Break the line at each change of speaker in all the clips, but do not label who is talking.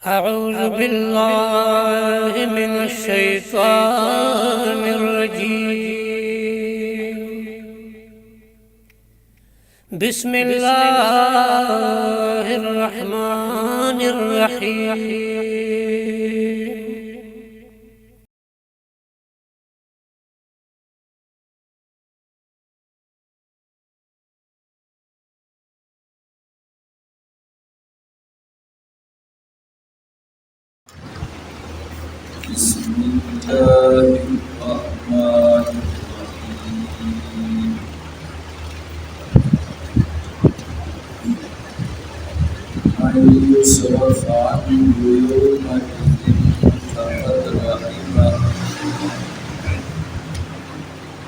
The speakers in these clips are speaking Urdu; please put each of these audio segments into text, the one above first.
أعوذ بالله من الشيطان الرجيم. بسم الله الرحمن الرحيم.
بسم الله الرحمن الرحيم. من يصرف عنه يومئذ فقد رحمه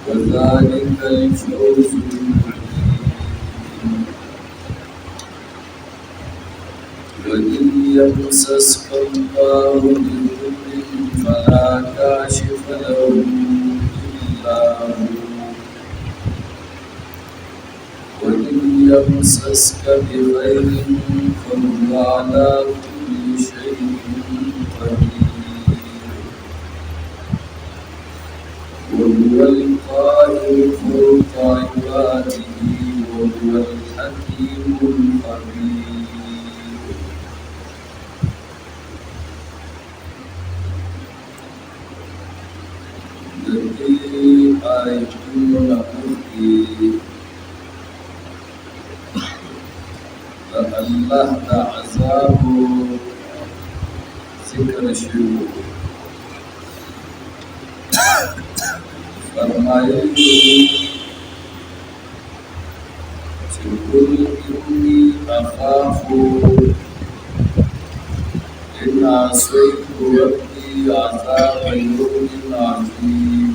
وذلك الفوز المبين. وإن يمسسك الله بضر فلا كاشف له إلا هو وإن يمسسك بخير فهو على كل شيء قدير. وهو القاهر فوق عباده وهو الحكيم الخبير. آيتون أخي الله تعذاب ذكر شروع فرمائے قل إني أخاف إن عصيت ربي عذاب يوم عظيم.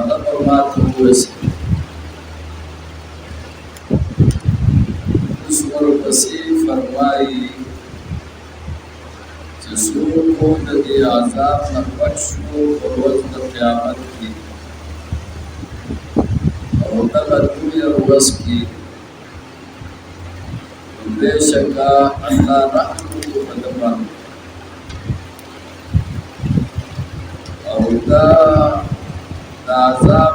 Allah bermaksud Surah Basir فرمائی جسوکو ددی عذاب نبچ شو روز د قیامت کی اور دغه روز کی بے شکا اللہ رحمت کو بدبان اور عذاب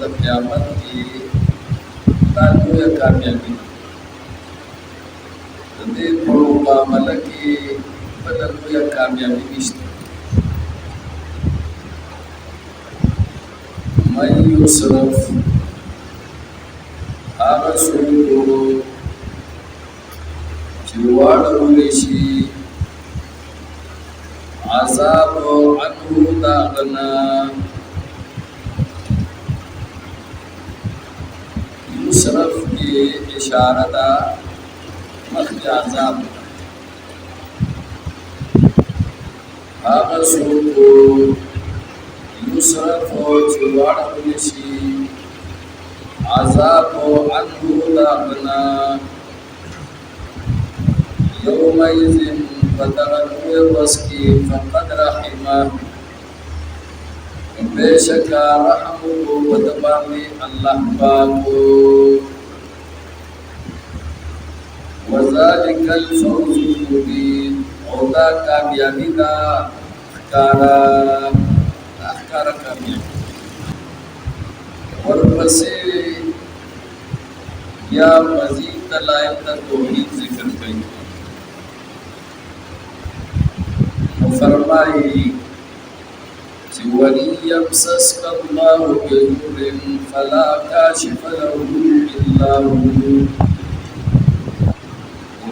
د قیامت کی دا لویه کامیابی د دې په معاملې کې بل لویه کامیابی نشته. من یصرف هغه څوک چې واړولی شي عذاب عنه داغنا یصرف کی اشارہ دا مخی عذاب آغا سوکو یصرف چوار بلشی عذاب عنه داغنا یوم ایزن فتغنوی وسکی فقد رحمه بے شکا رحمو ودبانی اللہ پاکو وذالک الفوز المبین اودا کامیابی دا احکارا کامیابی ورپسی یا مزید دلائل دا توحید ذکر کئی فرمائی وَإِنْ يَمْسَسْكَ اللَّهُ بِضُرٍّ فَلَا كَاشِفَ لَهُ إِلَّا هُوَ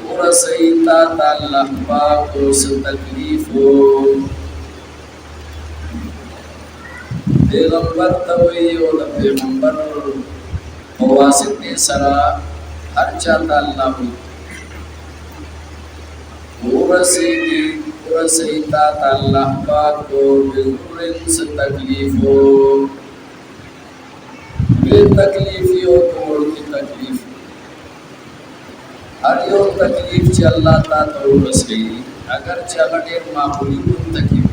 ورسیتا اللہ پاک اس تکلیف پیغمبر توئی اور پیغمبر واسطه سرا هر چاته الله وي ورسیتا الله پاک کو بزرن سے تکلیف ہو بے تکلیفی ہو تو کی تکلیف ہر یو تکلیف چ اللہ تا تو رسی اگر چغڑے معمولی تکلیف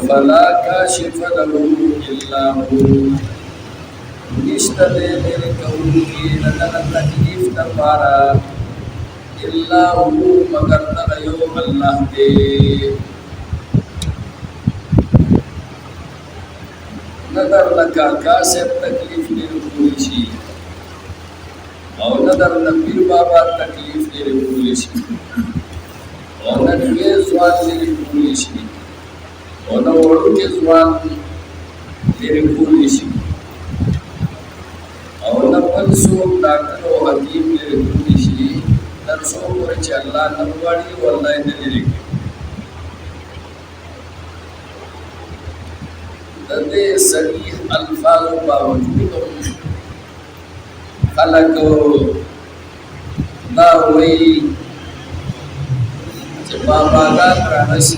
فلا کاشف له الا هو نشته دې کوم کی نن تکلیف تبارا الا هو مگر تغیو اللہ دے نظر لکا کاسب تکلیف لرکولی شی او نظر نبیر بابا تکلیف لرکولی شی او ننوی زوان لرکولی شی او نوڑو کے زوان لرکولی شی او نبل سوک ڈاکٹر و حکیم لرکولی شی درسو پر چ اللہ نبواری والله دې لري دې صحیح الفاظ باوجود خلق دا وی چې بابا دا پرانس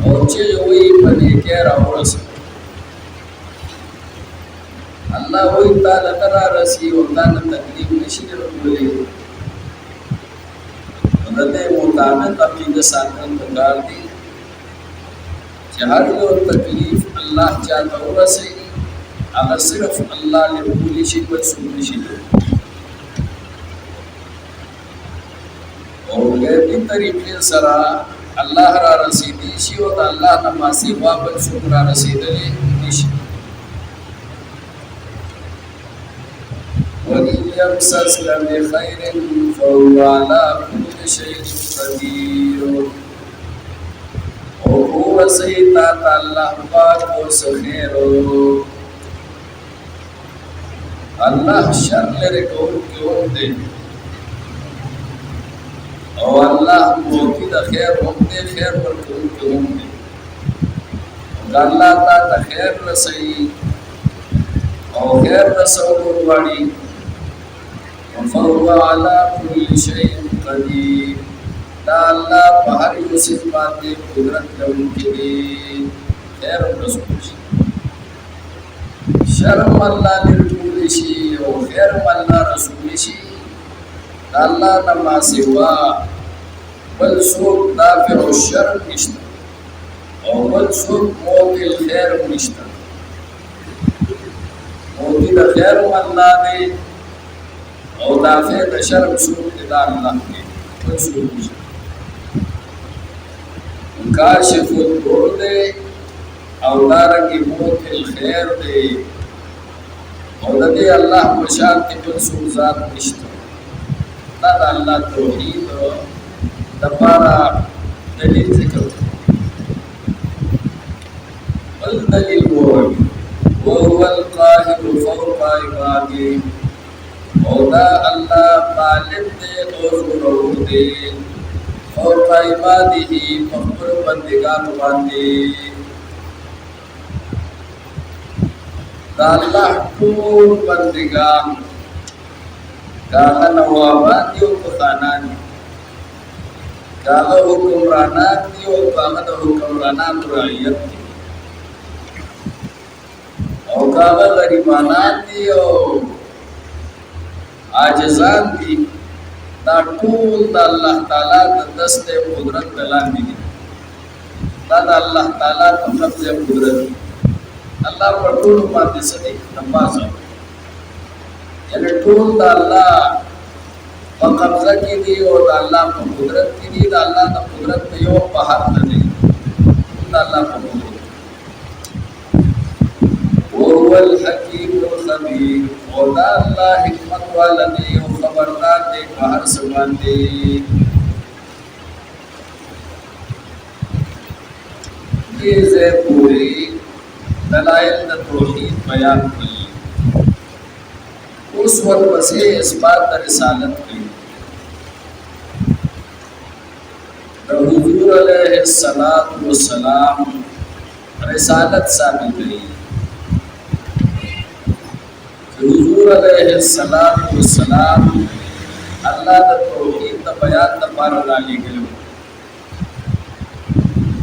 او چې وی پدې کې راوړس اللہ وہی تعالی ترا رسی اور تعالی تکلیف نشید رکھولے حضرت مطابق عقیدہ ساتھن پکار دی چہر جو تکلیف اللہ چاہتا ہو رسی اگر صرف اللہ لرکولی شید و سکولی شید اور غیبی طریقے سرا اللہ را رسیدی شی و اللہ نماسی وابل شکرہ رسیدلی نشید وَإِنْ يَمْسَسْكَ بِخَيْرٍ فَهُوَ عَلَى كُلِّ شَيْءٍ قَدِيرٌ وَهُوَ سَيْطَانَ اللَّهُ پاک و سخیر اللہ شر لرکون کیون دے او اللہ موقید خیر ہم دے خیر ورکون کیون دے اللہ تا خیر رسئی او خیر رسول وڑی فهو على كل شيء قدير دا اللہ بہر یوسف باتے قدرت لہو کے خیر رسول شرم اللہ لرکول شی و خیر اللہ رسول شی دا اللہ نما سوا بل سوک دافع الشرم نشتا و بل سوک موت الخیر نشتا موتی دا خیر اللہ دے او دافع دا شرم سوک دا اللہ دے بل سوک نشتا کاشف الدور دے او دارنگی موت الخیر دے او دے اللہ مشاہد کی بل سوک ذات نشتا دا اللہ توحید دپارا دلیل ذکر والدلیل وهو القاهر فوق عباده او دا اللہ غالب دے اور ضرور دے فوق عباده مخبر بندگان باندے دا اللہ طول بندگان کاغا نوابان دیو کخانانی کاغا حکمرانان دیو کاغا دا حکمرانان رعیت دی او کاغا غریبانان دیو عاجزان دی دا طول دا اللہ تعالیٰ دا دست قدرت دلان دی دا اللہ تعالیٰ دا قبض قدرت اللہ پر طول ماتے صدی نمازا یعنی طول دا اللہ پا قبضہ کی دی اور دا اللہ پا قدرت کی دی دا اللہ دا قدرت دیو پہر دی دا اللہ پا قدرت وَهُوَ الْحَكِيمُ الْخَبِيرُ اور دا اللہ حکمت والا دی و خبردار دی پہر سمان دی یہ زی پوری دلائل دا توحید بیان کی اس وقت بسے اس بات دا رسالت کی حضور علیہ السلام رسالت ثابت کی حضور علیہ السلام والسلام اللہ دا توحید دا بیان دا پارا لالی گلو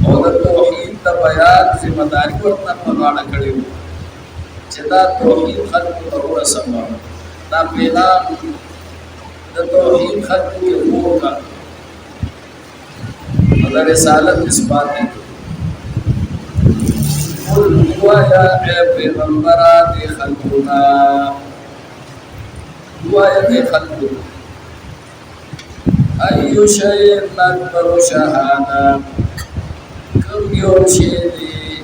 اور دا توحید دا بیان ذمہ داری ورطا پغانا کڑیو چدا توحید خلق ترور سمار دا پیغام دا توحید خلق کے خور کا دا رسالت اس بات ہے قل ہوا یا اے پیغمبرات خلقنا ہوا یا اے خلقنا ایو شیئن اکبر شہادہ کم یو شیدی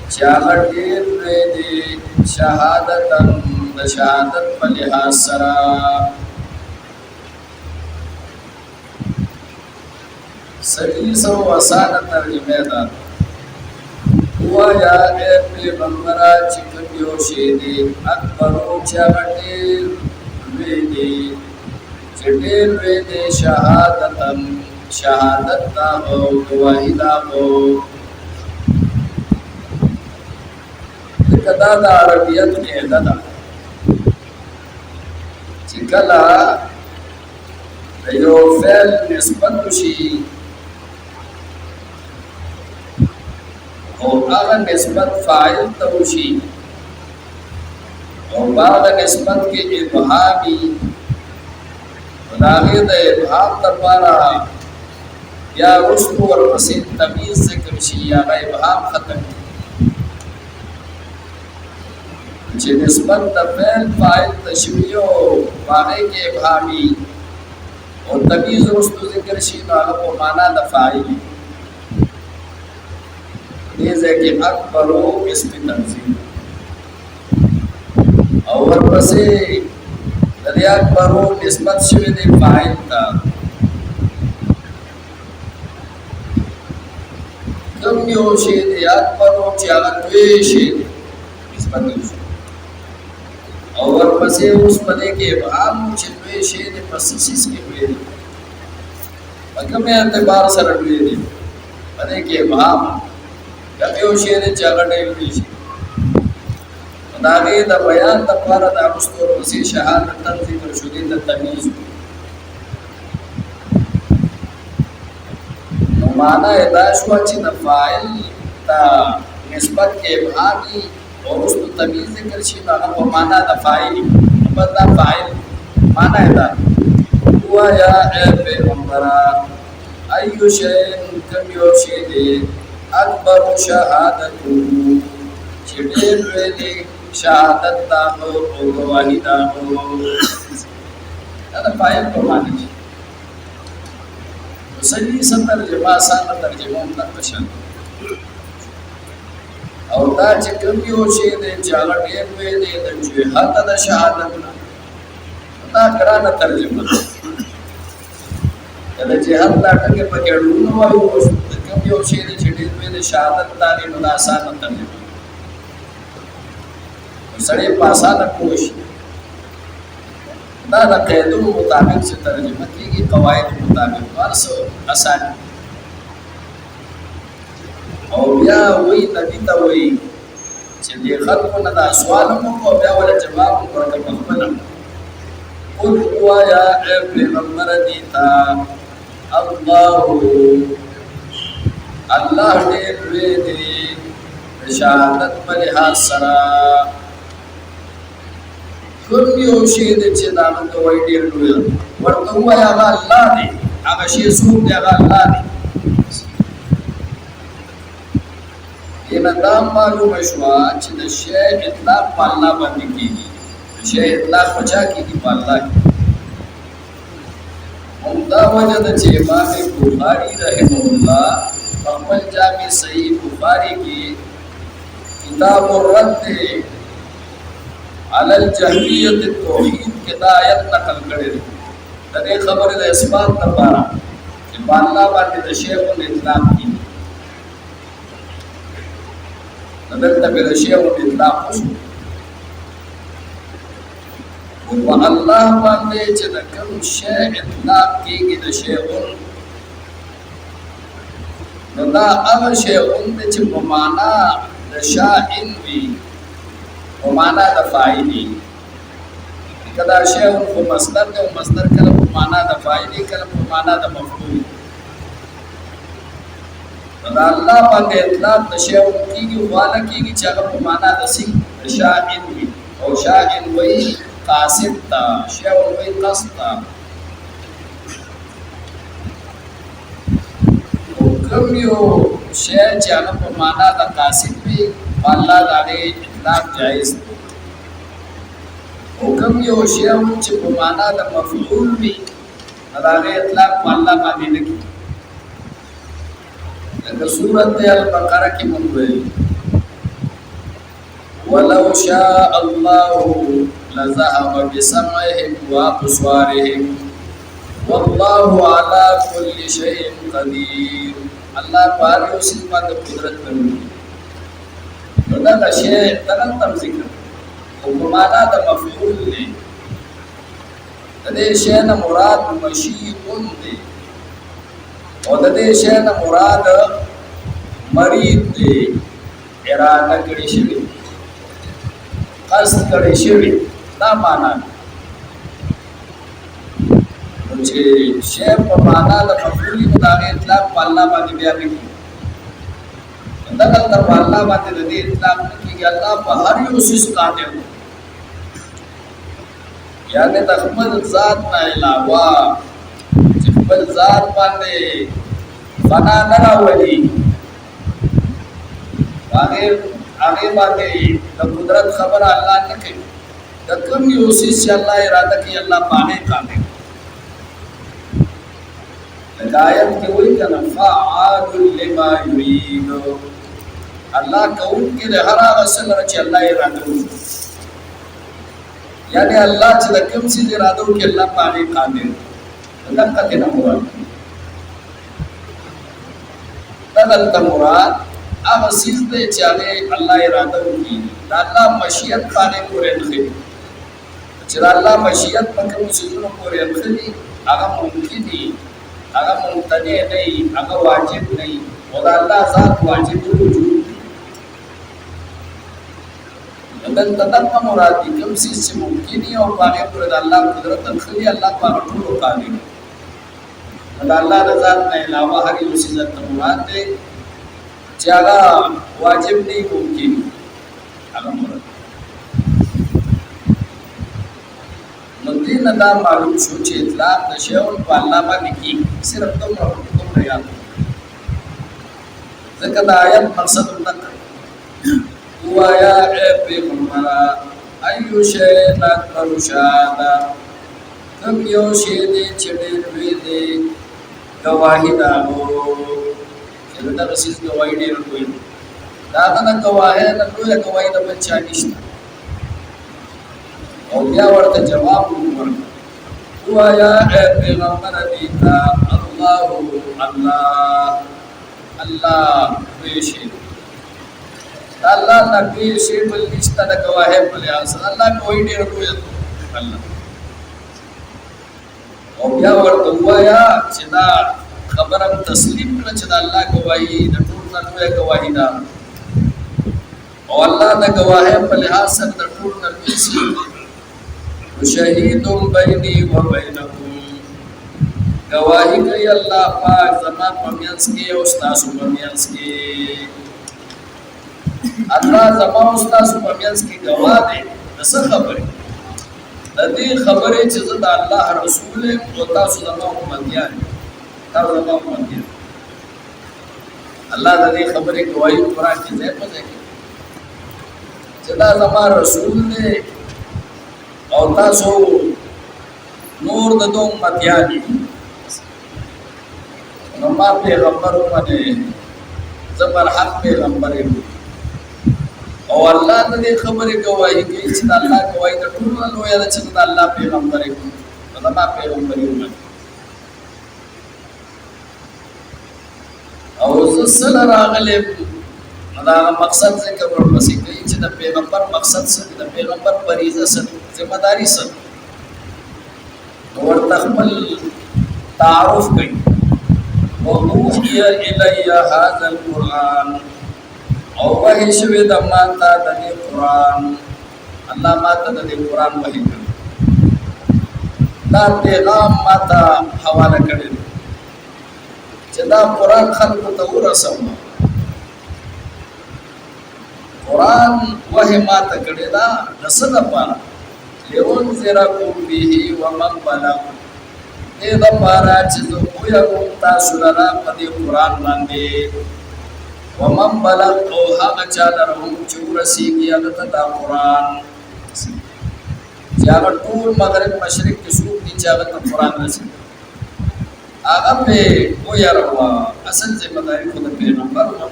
چاہت دیر ریدی شہادتا دا شہادت پلحاظ سرا سبی سو وسانہ ترجمہ دا ہوا یا اے پیغمبرہ چکم یو شیدی اکبرو چاہت دیر ریدی چٹیر ویدے شہادتاً شہادت دا ہو گواہی دا ہو دکتا دا عربیت قیدہ دا چکلا دیو فیل نسبت شی اور آغا نسبت فائل توشی اور بعد نسبت کے ابہامی داغی دا ابحام دا پارا یا رسطو ورپسین تمیز ذکر شی یا غا ابحام ختم چی نسبت دا فیل فائل تشویو باغی کے ابحامی اور تمیز رسطو ذکر شی ناغا کو مانا دا فائلی نیزے کہ اکبرو اسم تنظیم اور ورپسین دی اکبرو نسبت شوی دی فائل تا کم یو شی دی اکبرو چی آغا دوی شی دی نسبت یو شی اور پسی اس پدے کے ابعام چی دوی شی دی پس سیس کی دوی دی کم اعتبار سر دوی دی پدے کے ابعام کم یو شی دی چی آغا دوی شی داغی دا بیان دا پارا دا مستور وسی شہادت ذکر شدید دا تمیز نو مانا اداشوا چی دا فائل دا نسبت کے ابحامی اور اس تو تمیز ذکر شی دا نو مانا دا فائلی بس دا فائل مانا ادا ہوا یا اے پیغمبرہ ایو شین کم یو شیدے اکبر شہادتو چی دیر ویدے شہادت دا ہو گواہی دا ہو دا فائل کو مانی چی تو صحیح سا ترجمہ آسان ترجمہ امتا پشن اور دا چکم یو شی دے چاگا دیر وے دے دا جوحات دا شہادت دا کرانا ترجمہ دا جہاد دا ٹنگے پکیڑون وائی کم یو شی دے چی دیر وے دے شہادت دا دے دا آسان ترجمہ سڑے پاسانا کوش دا دا قیدوں مطابق سے ترجمہ کی گی قواعد مطابق وارسو آسانی اور بیا وہی نبی تا وہی چی دی خلقنا دا سوالموں کو بیا والا جواب کرتا مخبرا قل ہوا یا اے پیغمبر دیتا اللہ دیر وے دے شہادت پلحاظ سرا کم یو شید چی دامن تو وی دیر دویا ورطا ہوا یا آغا اللہ دے آغا شید سوک دے آغا اللہ دے یہ ندام معلوم شوا چی دا شیع اطلاق پا اللہ بندی کی گی شیع اطلاق بچا کی گی پا اللہ کی ممتا وجہ دا چی امام بخاری رحمہ اللہ فقبل جامع صحیح بخاری کی کتاب الرد علی الجہمیت التوحید کے دا آیت نقل کرے دے خبر دا اثبات نپارا کہ اللہ باندې د شیخ الاطلاق کی دلته به د شیخ الاطلاق وشو او الله باندې چې د کوم شی اطلاق کیږي د شیخ نو دا هغه شیخ چې په معنا د شائن وي ومعنى د فاعل کدا شیء په مصدر ته مصدر کله په معنا د فاعل کله په معنا د مفعول دا الله باندې اطلاق د شیء کیږي والا کیږي چې هغه په معنا د سی شاعر وي او شاعر وي قاصد تا شیء وي قصد تا کوم یو شیء چې هغه په معنا د قاصد وي الله دا اطلاق جائز دی حکم یو شی چې په معنا د مفعول وي دا غي اطلاق په الله باندې نه کی لکه سورۃ البقرہ کې مونږ ویل ولو شاء الله لذهب بسمعهم وابصارهم والله على كل شيء قدير الله پاره اوس باندې قدرت لري دا شی ترنتم ذکر او معنا د مفعول دی د دې شی نه مراد مشیئون دی او د دې شی نه مراد مرید دی اراده کړی شي قصد کړی شي دا معنا چې شی په معنا د مفعول د اطلاق په الله باندې بیا کوي دا کله په الله باندې د دې اطلاق کیږي الله په هر یو شی قادر دی یعنی د خپل ذات نه علاوه چې خپل ذات باندې فنا نه راولي هغه باندې د قدرت خبر الله نه کوي د کوم یو شی چې الله اراده کوي الله باندې قادر لایت کې وایي کنه فعال لما يريد الله کوم کې د هر هغه څه چې الله اراده کوي یعنی الله چې د کوم څه اراده وکړي الله باندې قادر لکه ته مراد دغه مراد هغه څه چې الله اراده وکړي دا الله مشیت باندې پورې نه چې الله مشیت په کوم څه پورې نه هغه ممکن دي هغه ممتنع نه هغه واجب نه او دا الله ذات واجب وجود دل تدق مراد دي کوم چې ممکن او باغ پر د الله قدرت خلی الله په ټول قادر دا الله رضا نه علاوه هر یو څه ته مراد دي چې هغه واجب نه ممکن هغه مراد مدین دا معلوم شو چې اطلاق د شیون په الله باندې کی صرف کوم یاد ځکه دا آیت مقصد تک وایا اے پیغمبرا ایو شی لا ترشادا کم یو شی دې چې دې وی دې گواہی داو چې دا رسېږي گواہی ډېر کوي دا نه گواهی نه لوی گواہی د بچا نشته او بیا ورته جواب ورکړ وایا اے پیغمبر دیتا الله پیشي الله نبی شی بل نشته د گواهی په لحاظ الله کوئی ډیر کوي الله او بیا ورته وایا چې دا خبرم تسلیم کړه چې الله گواہی د ټول نه لوی گواہی ده او الله د گواهی په لحاظ سره د ټول نه پیسي شهید بیني و بینکم گواہی کوي الله پاک زمان پمینس کې او تاسو پمینس کې الله زما او تاسو پمینس کې گواه دی څه خبره د دې خبرې چې زه د الله رسول او تاسو زما امتیان تاسو زما امتیان الله د دې خبرې گواہی قرآن کې ځای په ځای کې چې دا زما رسول دی او تاسو نور د دوه امتیان نو ما پیغمبر باندې زبر حق پیغمبر او الله د دې خبرې گواہی کوي چې الله گواہی د ټول لوی د چې الله پیغمبر کوي دا ما پیغمبر یم او زسل راغله دا مقصد ذکر ورپسې کوي چې د پیغمبر مقصد څه د پیغمبر فریضه څه ذمہ داری څه ورته خپل تعارف کوي وَأُوحِيَ إِلَيَّ هَذَا الْقُرْآنُ او وحی شوی د ماتا د قرآن الله ما ته د قرآن وحی کړ دا پیغام ما ته حواله کړی چې دا قرآن خلکو ته ورسوم قرآن وحی ما ته کړی دا د څه لپاره لِأُنذِرَكُم بِهِ وَمَن بَلَغَ دې لپاره چې زه ووایم تاسو لره په دې قرآن باندې ومن بلغ او هغه چا لره هم چې ورسېږي هغه ته دا قرآن چې هغه ټول مغرب مشرق کې څوک دي چې هغه ته قرآن رسېږي هغه پې ویروه اصل ذمه داري خو د پیغمبر وه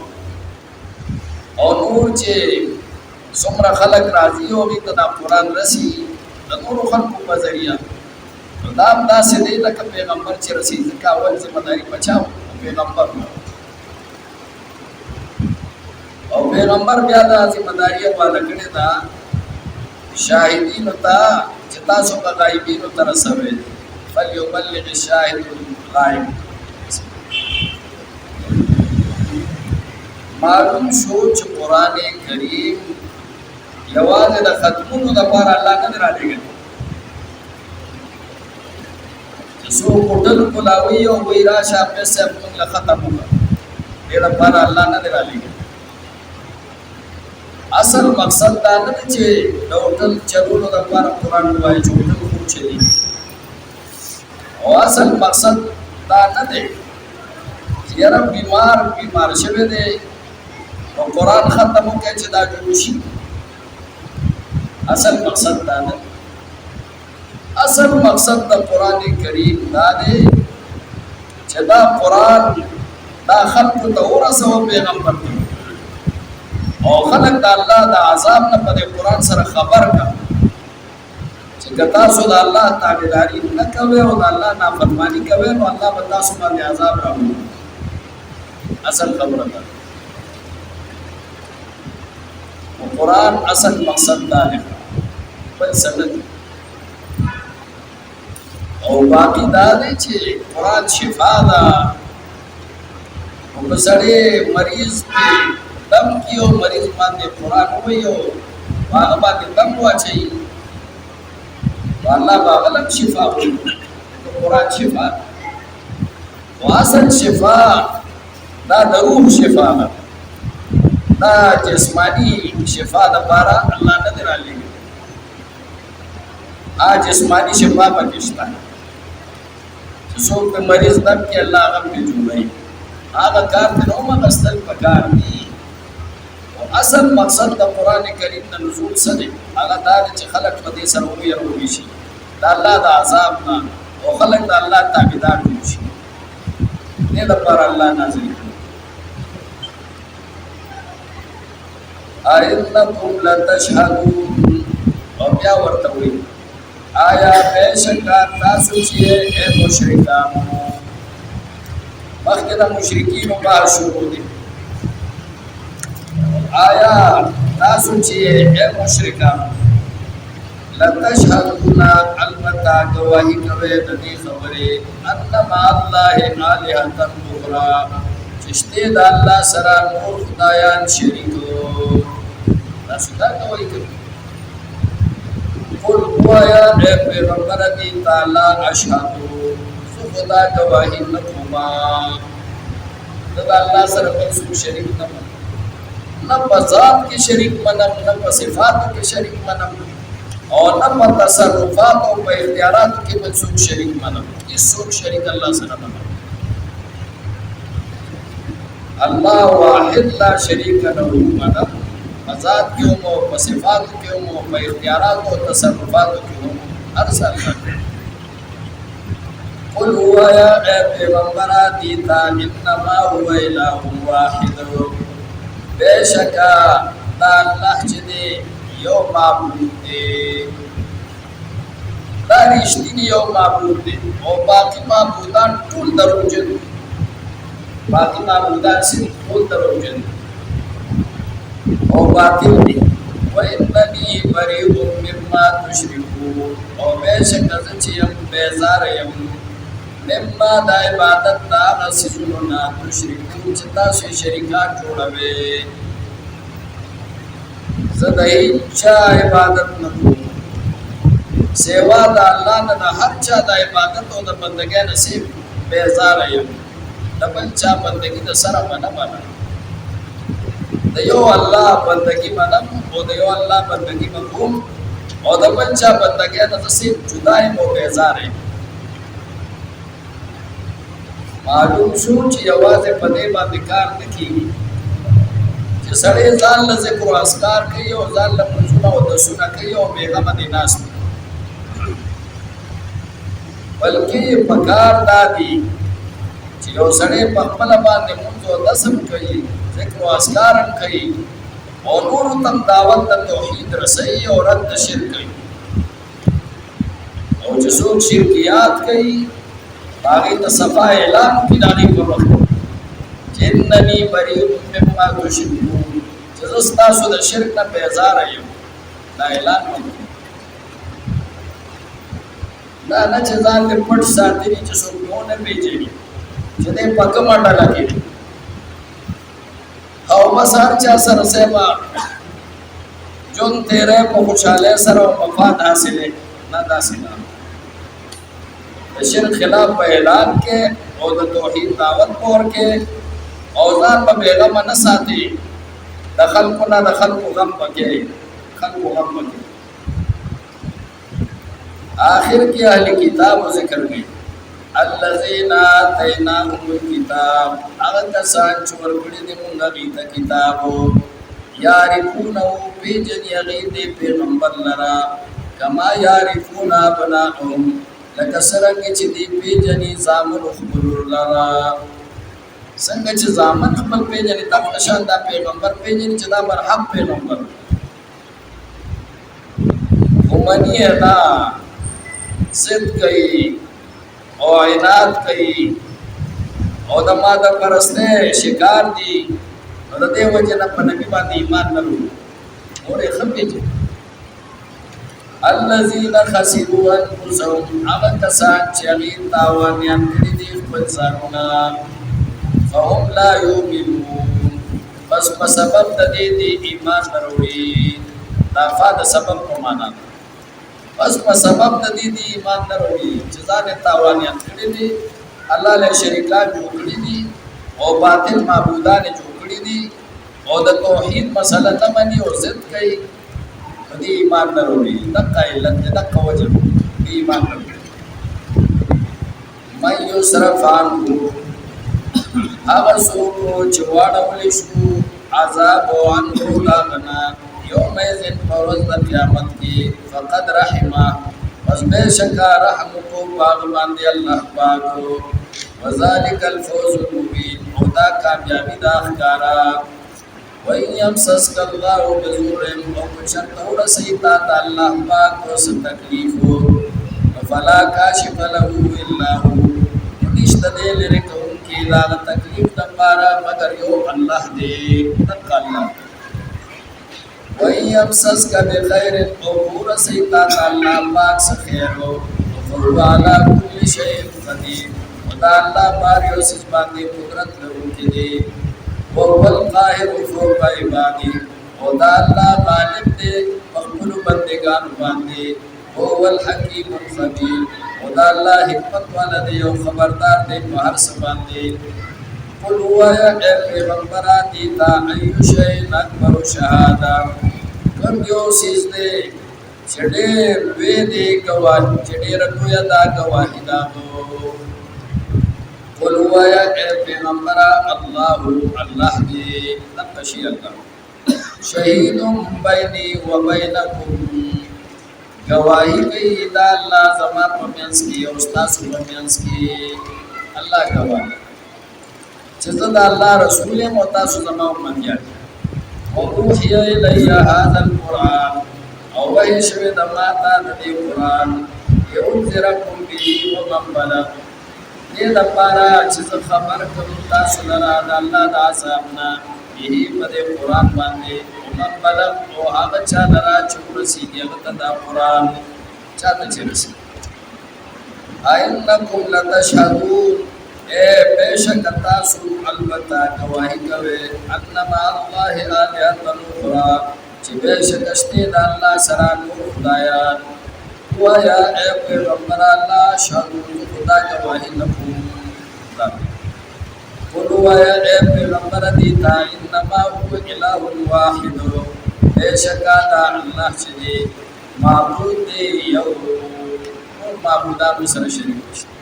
او نور چې څومره خلک راځي او هغوی ته دا قرآن رسي د نورو خلکو په ذریعه نو دا هم داسې دی لکه پیغمبر چې رسي ځکه اول ذمه داري په چا وه پیغمبر وه او پیغمبر بیا دا ذمه داري حواله کړې ده شاهدینو ته چې تاسو به غایبینو ته رسوئ فلیبلغ الشاهد الغایب معلوم شو چې قرآن کریم یوازې د ختمونو لپاره الله نه دی رالیږلی چې څوک هوټل کولاوي او وایي راشه حافظ صاحب موږ له ختم وکړه دې لپاره الله نه دی رالیږلی اصل مقصد دا نه دی چې د هوټل چلولو لپاره قرآن ووایي چې هوټل خوب چلېږي او اصل مقصد دا نه دی چې یاره بیمار شوی دی او قرآن ختم وکړي چې دا جوړ شي اصل مقصد دا نه اصل مقصد د قرآن کریم دا دی چې دا قرآن دا خلقو ته ورسوه پیغمبر ته او خلق د الله د عذاب نه په دې قرآن سره خبر کړه چې که تاسو د الله تابعداري نه کوئ او د الله نافرماني کوئ نو الله به تاسو باندې عذاب راوړي اصل خبره ده قرآن اصل مقصد دا دی بل سند او باقی دا دی چې قرآن شفا ده او که سړی مریض پې دم کی او مریض باندې قرآن ووایي او هغه باندې دم واچوي نو الله به هغه هم شفا ورکړي قرآن شفا ده او اصل شفا دا د روح شفا ده دا جسمانی شفا دپاره الله نه دی رالیږلی جسمانی شفا پکې شته چې څوک پې مریض دم کې الله هغه پې جوړوي هغه کار ته نو اخیستل پکار دي او اصل مقصد د قرآن کریم د نزول څه دی هغه دا دی چې خلک په دې سره وویرولی شي د الله د عذاب نه او خلک د الله تابعدار جوړ شي دې لپاره الله نازل کړي أَإِنَّكُمْ لَتَشْهَدُونَ او بیا ورته وایي آیا بېشکه تاسو چې اے مشرکانو مخکې د مشرکینو بحث شروع دی آیا تاسو چې اے مشرکانو لتشهدون البته ګواهي کوئ د دې خبرې ان مع الله آلهة أخرى چې شته د الله سره نور خدایان شریک تاسو دا کوي قل وایا اے پیغمبر دی تعالی اشهد خدا گواہی نکوما دا الله سره په شریک نه په ذات کې شریک منم نه په صفات کې شریک منم او نه په تصرفات او په اختیارات کې په شریک منم هیڅ شریک الله سره نه الله واحد لا شریک له منم ذات کې مو په صفات کې مو په اختیارات او تصرفات کې مو هر څه قل هو يا پیغمبر دیتا انما هو اله واحد بشکا دا الله چې دی یو معبود دی دا رښتینی یو معبود دی او باقي معبودان ټول دروغجن باقي معبودان ټول دروغجن او باطل دی وَإِنَّنِي بَرِيءٌ مِّمَّا تُشْرِكُونَ او بېشکه زه چې یم بیزاره یم مما د عبادت د هغه څیزونو نه تشرکون چې تاسو یې شریکان جوړوئ زه د هیچا عبادت نه کوم سوا د الله نه، د هر چا د عبادت او د بندګۍ نصیب بیزاره یم. د بل چا بندګي د سره به نه منم، د یو الله بندګي منم او د یو الله بندګي به کوم او د بل چا بندګۍ نه نصیب جدا یم او بیزاره یم. معلوم شو چې یوازې په دې باندې کار نه کېږي چې سړی ځان له ذکر و اذکار کوي او ځان له منځونه او دسونه کوي او بېغمه دی ناست وي، بلکې پکار دا دي چې یو سړی په خپله باندې مونځ او دس هم کوي، ذکر و اذکار هم کوي او نورو ته هم دعوت د توحید رسوي او رد د شرک کوي. او چې څوک شرکیات کوي هغې ته صفا اعلان وکړي د هغې په مخ چې انني بریء مما تشرکون، چې زه ستاسو د شرک نه بیزاره یم. دا اعلان وکړي، دا نه چې ځان دې پټ ساتلي چې څوک مو نه پېژني چې دی په کومه ډله کې دی او بس هر چا سره صحبه ژوند تېری په خوشحالۍ سره او مفاد حاصلې. نه داسې نه، د شرک خلاف په اعلان کې او د توحید دعوت په ورکې او ځان په بېغمه نه ساتي، د خلکو نه د خلکو غم پکې خلکو غم پکې. آخر کې اهل کتاب ذکر کوي، الذین آتیناهم الکتاب، هغه کسان چې ورکړي دي موږ هغوی ته کتاب، یعرفونه پېژني هغې دې پیغمبر لره کما یعرفون ابناءهم، لکه څرنګه چې دوی پېژني زامنو خپلو لره. څنګه چې زامن خپل پېژني دغه شان دا پیغمبر پېژني چې دا برحق پیغمبر خو مني یې نه، ضد کوي او عناد کوي او د ماده پرستۍ شکار دي، نو د دې وجې نه په نبي باندې ایمان نه لرو. نور یې ښه پېژني. الذین خسروا انفسهم، هغه کسان چې هغې تاوانیان کړي دي خپل ځانونه، فهم لا یؤمنون، بس په سبب د دې دې ایمان نه راوړي. دا فا د سبب په معنا ده، بس په سبب د دې دې ایمان نه راوړي چې ځان یې تاوانیان کړي دي، الله له شریکان جوړ کړي دي او باطل معبودان یې جوړ کړي دي او د توحید مسله نه مني او ضد کوي، دې ایمان نه راوړي. دغه علت دی، دغه وجه دې ایمان نه راوړي. من یصرف عنه، هغه څوک چې واړولی شو عذاب عنه د هغه نه یومئذ په ورځ د قیامت کې فقد رحمه، پس بېشکه رحم وکړو په هغه باندې الله پاک، وذلک الفوز المبین، او دا کامیابي ده ښکاره. وَإِنْ يَمْسَسْكَ اللَّهُ بِضُرٍّ، او که چېرته ورسوي تا ته الله پاک څه تکلیف فلا کاشف له الا هو، نشته دی لرې کوونکی د هغه تکلیف دپاره مګر یو الله دی، دغه الله. وَإِنْ يَمْسَسْكَ بِخَيْرٍ، او ورسوي تا ته الله پاک څه خیر فهو علی کل شیء قدیر، او دا الله په هر یو څیز باندې قدرت لرونکی دی. وهو القاهر فوق عباده، او دا الله غالب دی په خپلو بندګانو باندې. وهو الحکیم الخبیر، او دا الله حکمت والا دی او خبردار دی په هر څه باندې. قل ووایه اے پیغمبره دې ته ایو شیء اکبر شهاده، کوم یو څیز دی چې ډېر لوی دی ګواهي، چې ډېره لویه دا ګواهي ده. قل ووایه اے پیغمبره الله الله دی، دغه شي الله شهید بیني و بینکم، گواهی کوي دا الله زما په منځ کې او ستاسو په منځ کې. الله گواه چې زه د الله رسول یم او تاسو زما امتیان. وأوحي إلي هذا القرآن، او وحی شوی د ما ته د دې قرآن، لأنذرکم به ومن بلغ، دې دپاره چې زه خبر کړم تاسو لره د الله د عذاب نه، به په دې قرآن باندې ومن بلغ، او هغه چا لره چې ورسېږي هغه ته دا قرآن چا ته چې رسېږي. أئنکم لتشهدون، اے بېشک تاسو البته ګواهي کوئ، ان مع الله آلهة أخرى، چې بېشکشتې د الله سره نور خدایان ووایه ای پیغمبر الله اشهد زه خدا ګواهي نه کوم قل ووایه ای پیغمبر دیتا انما هو اله واحد بېشکه دا الله چې دی معبود دی یو نور معبودانو سره شریک نشته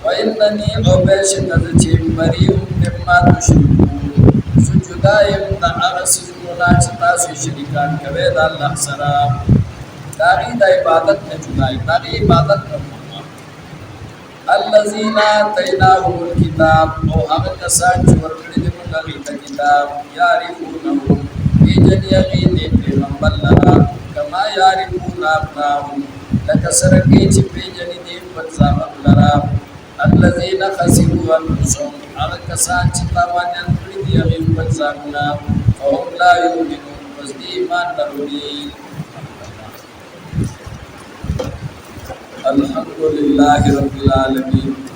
وإنني أبشر ذاتي بريء مما تشركون سجدايم دا أغسطنا چتاسو شرکان کوي دا الله سره داغي دا عبادت نه جدای داغي عبادت نه الذين آتيناهم الكتاب او هغه کسان چې ورکړي دي موږ ته کتاب يعرفونه بجنيغي دي پیغمبر لرا کما يعرفون ابناهم لکه سره کې چې بجني دي په ځامن لرا الذين خسروا انفسهم هغه کسان چې تاوانيان کړي دي هغه په ځامنا او لا يؤمنون پس دې ایمان لري الحمد لله رب العالمين